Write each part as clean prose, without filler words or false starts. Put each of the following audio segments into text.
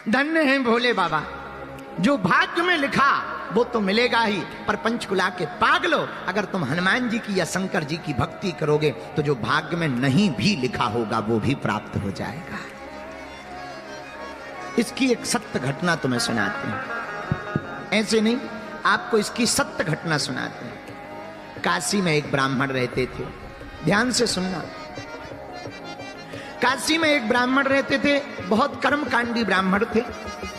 धन्य हैं भोले बाबा, जो भाग्य में लिखा वो तो मिलेगा ही, पर पंचकुला के पागलो, अगर तुम हनुमान जी की या शंकर जी की भक्ति करोगे तो जो भाग्य में नहीं भी लिखा होगा वो भी प्राप्त हो जाएगा। इसकी एक सत्य घटना तुम्हें सुनाते हैं, ऐसे नहीं, आपको इसकी सत्य घटना सुनाते हैं। काशी में एक ब्राह्मण रहते थे, ध्यान से सुनना। काशी में एक ब्राह्मण रहते थे, बहुत कर्मकांडी ब्राह्मण थे,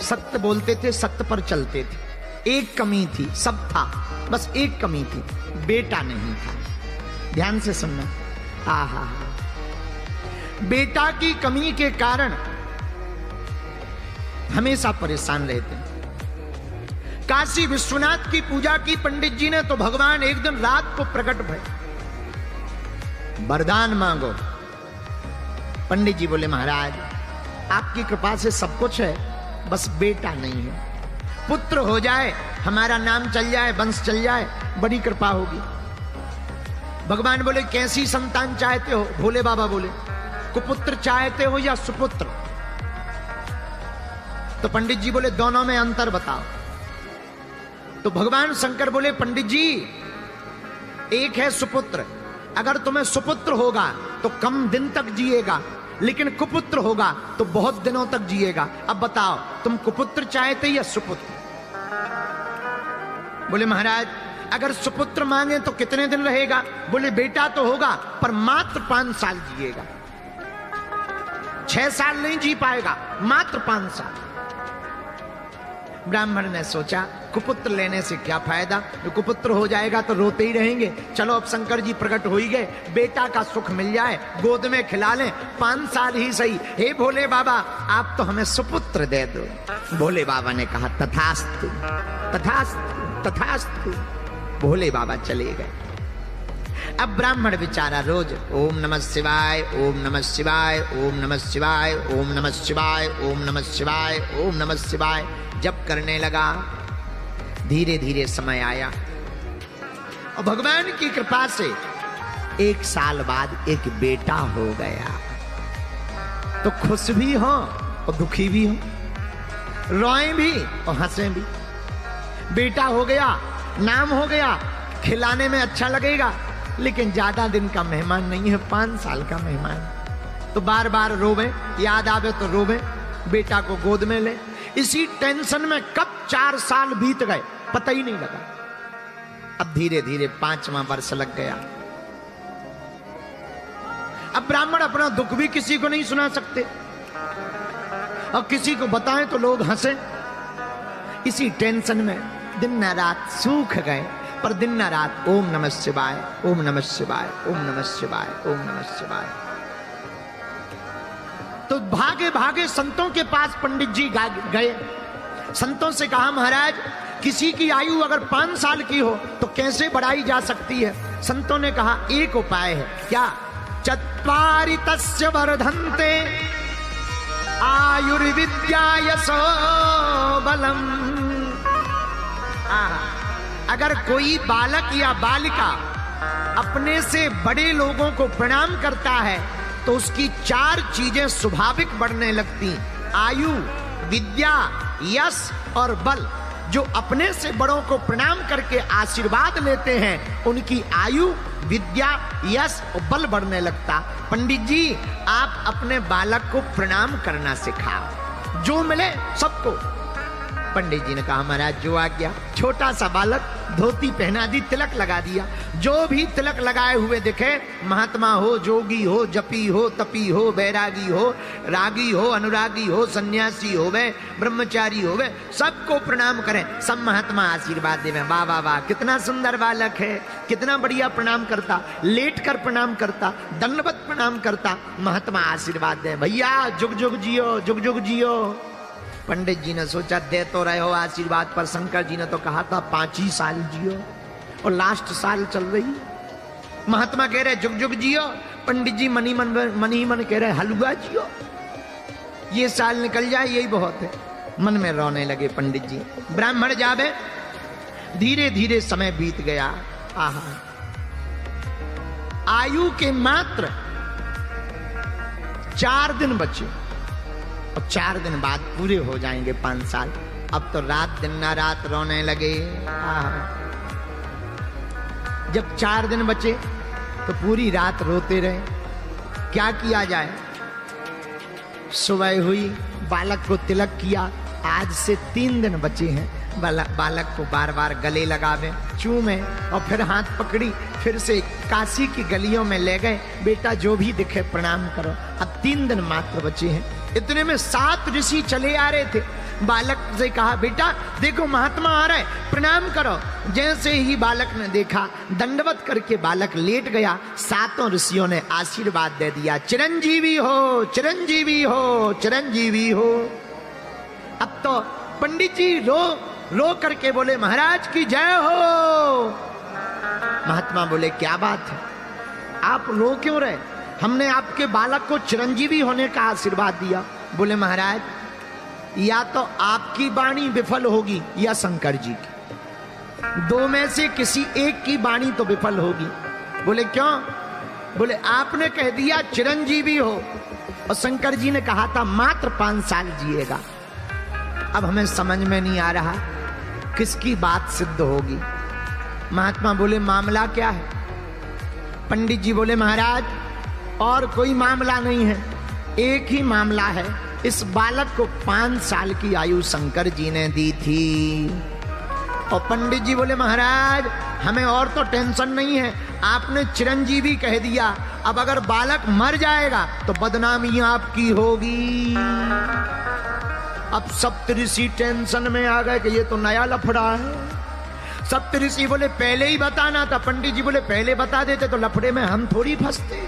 सत्य बोलते थे, सत्य पर चलते थे। एक कमी थी, सब था, बस एक कमी थी, बेटा नहीं था। ध्यान से सुनना। आहा, बेटा की कमी के कारण हमेशा परेशान रहते हैं। काशी विश्वनाथ की पूजा की पंडित जी ने, तो भगवान एक दिन रात को प्रकट भये, वरदान मांगो। पंडित जी बोले महाराज आपकी कृपा से सब कुछ है, बस बेटा नहीं है, पुत्र हो जाए, हमारा नाम चल जाए, वंश चल जाए, बड़ी कृपा होगी। भगवान बोले कैसी संतान चाहते हो? भोले बाबा बोले कुपुत्र चाहते हो या सुपुत्र? तो पंडित जी बोले दोनों में अंतर बताओ। तो भगवान शंकर बोले पंडित जी एक है सुपुत्र, अगर तुम्हें सुपुत्र होगा तो कम दिन तक जिएगा, लेकिन कुपुत्र होगा तो बहुत दिनों तक जिएगा। अब बताओ तुम कुपुत्र चाहते या सुपुत्र? बोले महाराज अगर सुपुत्र मांगे तो कितने दिन रहेगा? बोले बेटा तो होगा पर मात्र 5 साल जिएगा, 6 साल नहीं जी पाएगा, मात्र 5 साल। ब्राह्मण ने सोचा कुपुत्र लेने से क्या फायदा, तो कुपुत्र हो जाएगा तो रोते ही रहेंगे, चलो अब शंकर जी प्रकट हो ही गए, बेटा का सुख मिल जाए, गोद में खिला लें, 5 साल ही सही। हे भोले बाबा आप तो हमें सुपुत्र दे दो। भोले बाबा ने कहा तथास्तु तथास्तु तथास्तु। भोले बाबा चले गए। अब ब्राह्मण बेचारा रोज ओम नमः शिवाय, ओम नमः शिवाय, ओम नमः शिवाय, ओम नमः शिवाय, ओम नमः शिवाय, ओम नमः शिवाय जप करने लगा। धीरे धीरे समय आया और भगवान की कृपा से 1 साल बाद एक बेटा हो गया। तो खुश भी हो और दुखी भी हो, रोए भी और हंसे भी। बेटा हो गया, नाम हो गया, खिलाने में अच्छा लगेगा, लेकिन ज्यादा दिन का मेहमान नहीं है, 5 साल का मेहमान। तो बार बार रोवे, याद आवे तो रोवे, बेटा को गोद में ले। इसी टेंशन में कब 4 साल बीत गए पता ही नहीं लगा। अब धीरे धीरे 5वां वर्ष लग गया। अब ब्राह्मण अपना दुख भी किसी को नहीं सुना सकते और किसी को बताएं तो लोग हंसे। इसी टेंशन में दिन न रात सूख गए, पर दिन न रात ओम नमः शिवाय, ओम नमः शिवाय, ओम नमः शिवाय, ओम नमः शिवाय। तो भागे भागे संतों के पास पंडित जी गए। संतों से कहा महाराज किसी की आयु अगर 5 साल की हो तो कैसे बढ़ाई जा सकती है? संतों ने कहा एक उपाय है। क्या? चत्वारि तस्य वर्धन्ते आयुर्विद्या यशो बलम। अगर कोई बालक या बालिका अपने से बड़े लोगों को प्रणाम करता है तो उसकी 4 चीजें स्वाभाविक बढ़ने लगती, आयु, विद्या, यश और बल। जो अपने से बड़ों को प्रणाम करके आशीर्वाद लेते हैं उनकी आयु, विद्या, यश और बल बढ़ने लगता। पंडित जी आप अपने बालक को प्रणाम करना सिखाओ, जो मिले सबको। पंडित जी ने कहा महाराज जो आ गया। छोटा सा बालक, धोती पहना दी, तिलक लगा दिया। जो भी तिलक लगाए हुए दिखे, महात्मा हो, जोगी हो, जपी हो, तपी हो, बैरागी हो, रागी हो, अनुरागी हो, सन्यासी हो वे, ब्रह्मचारी हो वे, सबको प्रणाम करें। सब महात्मा आशीर्वाद देवे। वाह वाह वाह कितना सुंदर बालक है, कितना बढ़िया प्रणाम करता, लेट कर प्रणाम करता, दंडवत प्रणाम करता। महात्मा आशीर्वाद दे, भैया जुग जुग जियो, जुग जुग जियो। पंडित जी ने सोचा दे तो रहे हो आशीर्वाद, पर शंकर जी ने तो कहा था 5 ही साल जियो और लास्ट साल चल रही। महात्मा कह रहे जुग जुग जियो, पंडित जी मन ही मन कह रहे हलवा जियो, ये साल निकल जाए यही बहुत है। मन में रोने लगे पंडित जी। ब्राह्मण जावे, धीरे धीरे समय बीत गया। आहा, आयु के मात्र 4 दिन बचे। और 4 दिन बाद पूरे हो जाएंगे 5 साल। अब तो रात दिन ना रात रोने लगे। जब 4 दिन बचे तो पूरी रात रोते रहे। क्या किया जाए? सुबह हुई, बालक को तिलक किया। आज से 3 दिन बचे हैं। बालक को बार बार गले लगावे, चूमे और फिर हाथ पकड़ी, फिर से काशी की गलियों में ले गए। बेटा जो भी दिखे प्रणाम करो। अब 3 दिन मात्र बचे हैं। इतने में 7 ऋषि चले आ रहे थे। बालक से कहा, बेटा देखो महात्मा आ रहा है, प्रणाम करो। जैसे ही बालक ने देखा, दंडवत करके बालक लेट गया। 7 ऋषियों ने आशीर्वाद दे दिया, चिरंजीवी हो, चिरंजीवी हो, चिरंजीवी हो। अब तो पंडित जी रो करके बोले, महाराज की जय हो। महात्मा बोले, क्या बात है, आप रो क्यों रहे? हमने आपके बालक को चिरंजीवी होने का आशीर्वाद दिया। बोले, महाराज या तो आपकी वाणी विफल होगी या शंकर जी की, 2 में से किसी एक की वाणी तो विफल होगी। बोले, क्यों? बोले, आपने कह दिया चिरंजीवी हो और शंकर जी ने कहा था मात्र 5 साल जिएगा। अब हमें समझ में नहीं आ रहा किसकी बात सिद्ध होगी। महात्मा बोले, मामला क्या है? पंडित जी बोले, महाराज और कोई मामला नहीं है, एक ही मामला है। इस बालक को 5 साल की आयु शंकर जी ने दी थी। और पंडित जी बोले, महाराज हमें और तो टेंशन नहीं है, आपने चिरंजीवी कह दिया। अब अगर बालक मर जाएगा तो बदनामी आपकी होगी। अब सप्तऋषि टेंशन में आ गए कि ये तो नया लफड़ा है। सप्तऋषि बोले, पहले ही बताना था। पंडित जी बोले, पहले बता देते तो लफड़े में हम थोड़ी फंसते,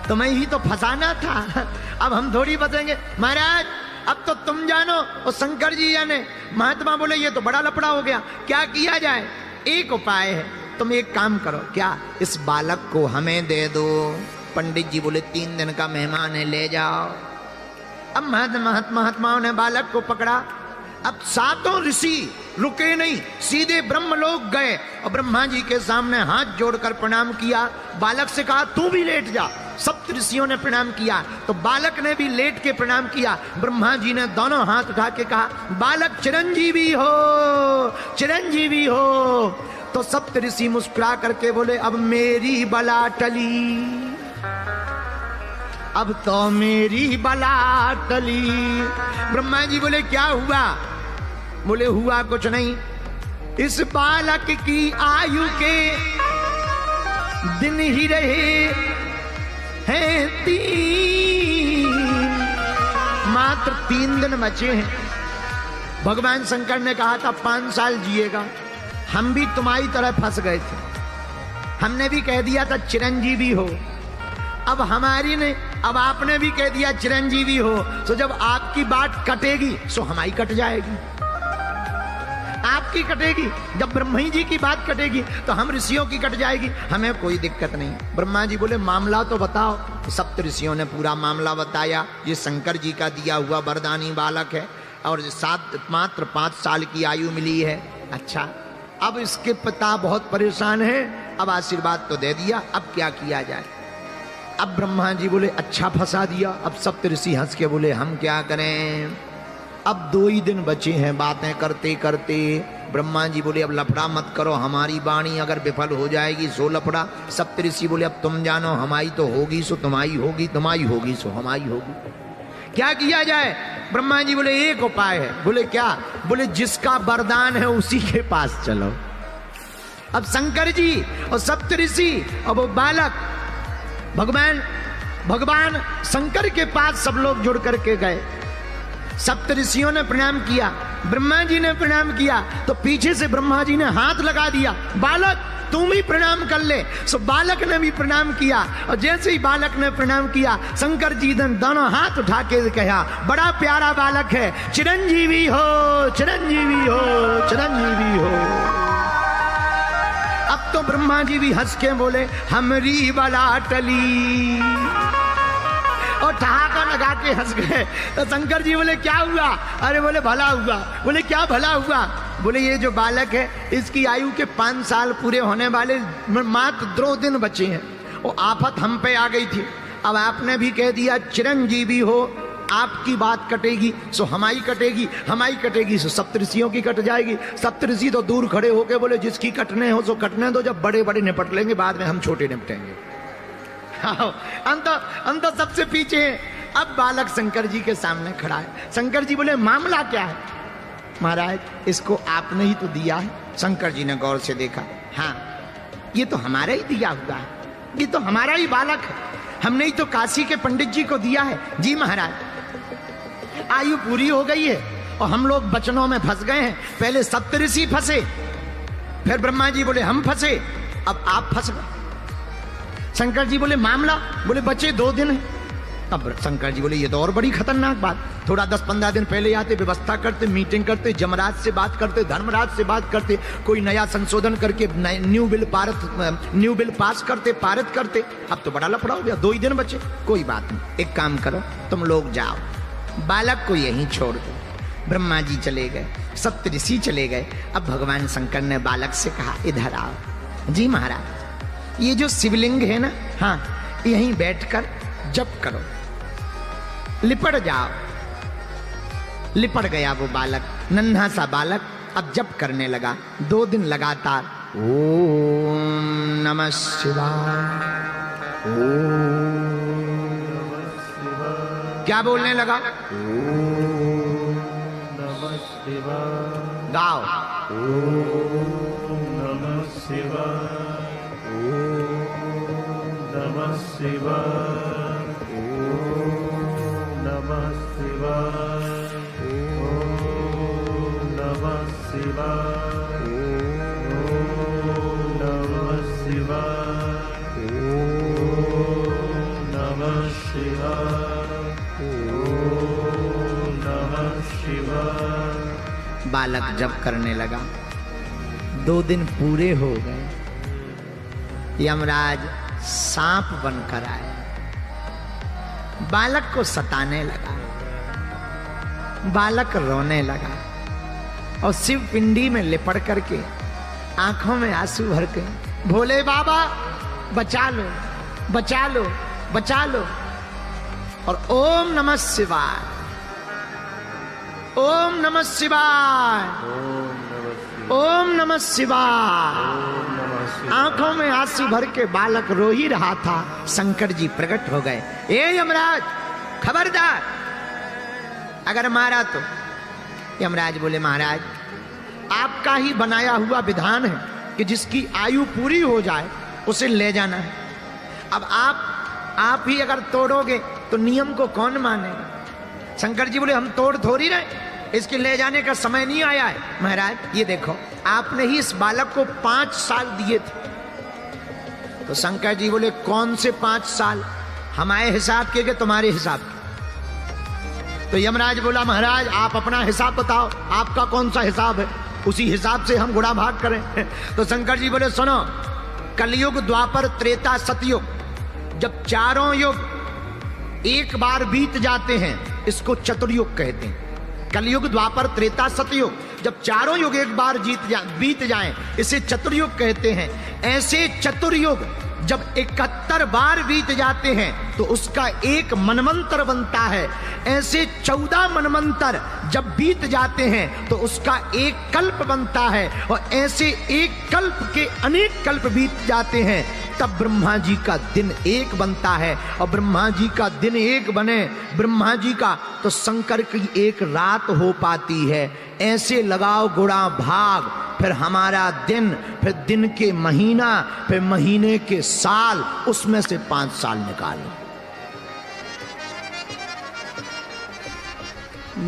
तुम्हें ही तो फंसाना था। अब हम थोड़ी बचेंगे। महाराज अब तो तुम जानो और शंकर जी जाने। महात्मा बोले, ये तो बड़ा लफड़ा हो गया, क्या किया जाए? एक उपाय है, तुम एक काम करो। क्या? इस बालक को हमें दे दो। पंडित जी बोले, 3 दिन का मेहमान है, ले जाओ। अब महात्माओं ने बालक को पकड़ा। अब 7 ऋषि रुके नहीं, सीधे ब्रह्मलोक गए और ब्रह्मा जी के सामने हाथ जोड़कर प्रणाम किया। बालक से कहा, तू भी लेट जा। सप्त ऋषियों ने प्रणाम किया तो बालक ने भी लेट के प्रणाम किया। ब्रह्मा जी ने दोनों हाथ उठा के कहा, बालक चिरंजीवी हो, चिरंजीवी हो। तो सप्त ऋषि मुस्कुरा करके बोले, अब मेरी बला टली, अब तो मेरी बला टली। ब्रह्मा जी बोले, क्या हुआ? बोले, हुआ कुछ नहीं, इस बालक की आयु के दिन ही रहे हैं 3, मात्र 3 दिन बचे हैं। भगवान शंकर ने कहा था 5 साल जिएगा। हम भी तुम्हारी तरह फंस गए थे, हमने भी कह दिया था चिरंजीवी हो। अब अब आपने भी कह दिया चिरंजीवी हो, तो जब आपकी बात कटेगी सो हमारी कट जाएगी। आपकी कटेगी, जब ब्रह्मा जी की बात कटेगी तो हम ऋषियों की कट जाएगी, हमें कोई दिक्कत नहीं। ब्रह्मा जी बोले, मामला तो बताओ। सप्त ऋषियों ने पूरा मामला बताया। ये शंकर जी का दिया हुआ वरदानी बालक है और मात्र 5 साल की आयु मिली है। अच्छा, अब इसके पिता बहुत परेशान है। अब आशीर्वाद तो दे दिया, अब क्या किया जाए? अब ब्रह्मा जी बोले, अच्छा फंसा दिया। अब सप्त ऋषि हंस के बोले, हम क्या करें? अब 2 ही दिन बचे हैं बातें करते करते। ब्रह्मा जी बोले, अब लफड़ा मत करो, हमारी वाणी अगर विफल हो जाएगी सो लफड़ा। सप्त ऋषि बोले, अब तुम जानो, हमारी तो होगी सो तुम्हारी होगी, तुम्हारी होगी सो हमारी होगी। क्या किया जाए? ब्रह्मा जी बोले, एक उपाय है। बोले, क्या? बोले, जिसका वरदान है उसी के पास चलो। अब शंकर जी और सप्त ऋषि और वो बालक भगवान शंकर के पास सब लोग जुड़ करके गए। सप्त ऋषियों ने प्रणाम किया, ब्रह्मा जी ने प्रणाम किया, तो पीछे से ब्रह्मा जी ने हाथ लगा दिया, बालक तुम भी प्रणाम कर ले। सो बालक ने भी प्रणाम किया और जैसे ही बालक ने प्रणाम किया, शंकर जी ने दोनों हाथ उठा के कहा, बड़ा प्यारा बालक है, चिरंजीवी हो, चिरंजीवी हो, चिरंजीवी हो। अब तो ब्रह्मा जी भी हंस के बोले, हमरी बला टली, और ठहाका लगा के हंस गए। तो शंकर जी बोले, क्या हुआ? अरे बोले, भला हुआ। बोले, क्या भला हुआ? बोले, ये जो बालक है इसकी आयु के 5 साल पूरे होने वाले मात्र 2 दिन बचे हैं। वो आफत हम पे आ गई थी, अब आपने भी कह दिया चिरंजीवी हो, आपकी बात कटेगी सो हमारी कटेगी, हमारी कटेगी सो सप्तऋषियों की कट जाएगी। सप्तऋषि तो दूर खड़े होके बोले जिसकी कटने हो सो कटने दो, जब बड़े बड़े निपट लेंगे बाद में हम छोटे निपटेंगे। अंत सबसे पीछे है। अब बालक शंकर जी के सामने खड़ा है। शंकर जी बोले मामला क्या है? महाराज इसको आपने ही तो दिया है। शंकर जी ने गौर से देखा, हाँ ये तो हमारा ही दिया हुआ है, ये तो हमारा ही बालक है, हमने ही तो काशी के पंडित जी को दिया है। जी महाराज आयु पूरी हो गई है और हम लोग बचनों में फंस गए हैं। पहले सप्तऋषि फंसे, फिर ब्रह्मा जी बोले हम फंसे, अब आप फंस गए। शंकर जी बोले मामला, बोले बचे 2 दिन है। अब शंकर जी बोले ये तो और बड़ी खतरनाक बात, थोड़ा 10-15 दिन पहले आते, व्यवस्था करते, मीटिंग करते, जमराज से बात करते, धर्मराज से बात करते, कोई नया संशोधन करके न्यू बिल पास करते, पारित करते। अब तो बड़ा लफड़ा हो गया, 2 ही दिन बचे। कोई बात नहीं, एक काम करो तुम लोग जाओ, बालक को यहीं छोड़ दो। ब्रह्मा जी चले गए, सप्तऋषि चले गए। अब भगवान शंकर ने बालक से कहा इधर आओ। जी महाराज ये जो शिवलिंग है ना, हाँ यहीं बैठकर जप करो, लिपट जाओ। लिपट गया वो बालक, नन्हा सा बालक। अब जप करने लगा 2 दिन लगातार। ओम नमः शिवाय, क्या बोलने लगा? ओम नमः शिवाय। गाओ ओम नमः शिवाय, ओम नमः शिवाय, नमः शिवाय, ओम नमः शिवाय, ओम नमः शिवाय, ओम नमः शिवाय, ओम नमः शिवाय। बालक जप करने लगा। 2 दिन पूरे हो गए। यमराज सांप बनकर आए, बालक को सताने लगा। बालक रोने लगा और शिव पिंडी में लिपट करके आंखों में आंसू भर के, भोले बाबा बचा लो, बचा लो, बचा लो। और ओम नमः शिवाय, ओम नमः शिवाय, ओम नमः शिवाय। आंखों में आंसू भर के बालक रो ही रहा था। शंकर जी प्रकट हो गए। ए यमराज खबरदार, अगर मारा तो। यमराज बोले महाराज आपका ही बनाया हुआ विधान है कि जिसकी आयु पूरी हो जाए उसे ले जाना है। अब आप ही अगर तोड़ोगे तो नियम को कौन मानेगा? शंकर जी बोले हम तोड़ थोड़ी रहे, इसके ले जाने का समय नहीं आया है। महाराज ये देखो आपने ही इस बालक को 5 साल दिए थे। तो शंकर जी बोले कौन से 5 साल? हमारे हिसाब के तुम्हारे हिसाब के? तो यमराज बोला महाराज आप अपना हिसाब बताओ, आपका कौन सा हिसाब है, उसी हिसाब से हम गुणा भाग करें। तो शंकर जी बोले सुनो, कलयुग, द्वापर, त्रेता, सतयुग, जब चारों युग एक बार बीत जाते हैं इसको चतुर्युग कहते हैं। कलयुग, द्वापर, त्रेता, सतयुग, जब चारों युग एक बार बीत जाएं इसे चतुर्युग कहते हैं। ऐसे चतुर्युग जब 71 बार बीत जाते हैं तो उसका एक मनवंतर बनता है। ऐसे 14 मनवंतर जब बीत जाते हैं तो उसका एक कल्प बनता है। और ऐसे एक कल्प के अनेक कल्प बीत जाते हैं तब ब्रह्मा जी का दिन एक बनता है। और ब्रह्मा जी का दिन एक बने ब्रह्मा जी का तो शंकर की एक रात हो पाती है। ऐसे लगाओ गुणा भाग, फिर हमारा दिन, फिर दिन के महीना, फिर महीने के साल, उसमें से 5 साल निकालो।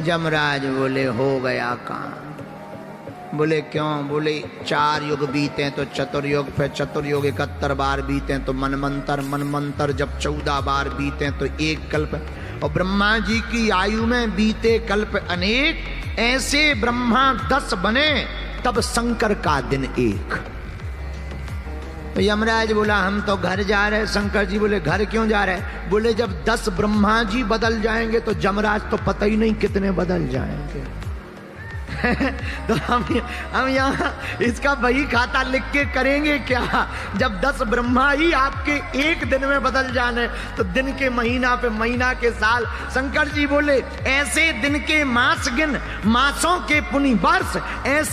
जमराज बोले हो गया काम। बोले क्यों? बोले 4 युग बीते तो चतुर्युग, फिर चतुर्युग 71 बार बीते तो मनमंतर, मनमंतर जब 14 बार बीते तो एक कल्प। और ब्रह्मा जी की आयु में बीते कल्प अनेक, ऐसे ब्रह्मा 10 बने तब शंकर का दिन एक। तो यमराज बोला हम तो घर जा रहे। शंकर जी बोले घर क्यों जा रहे? बोले जब 10 ब्रह्मा जी बदल जाएंगे तो जमराज तो पता ही नहीं कितने बदल जाएंगे। तो हम यहाँ इसका बही खाता लिख के करेंगे क्या? जब 10 ब्रह्मा ही आपके एक दिन में बदल जाने तो दिन के महीना पे महीना के साल। शंकर जी बोले ऐसे दिन के मास गिन, मासों के पुनि वर्ष, ऐसे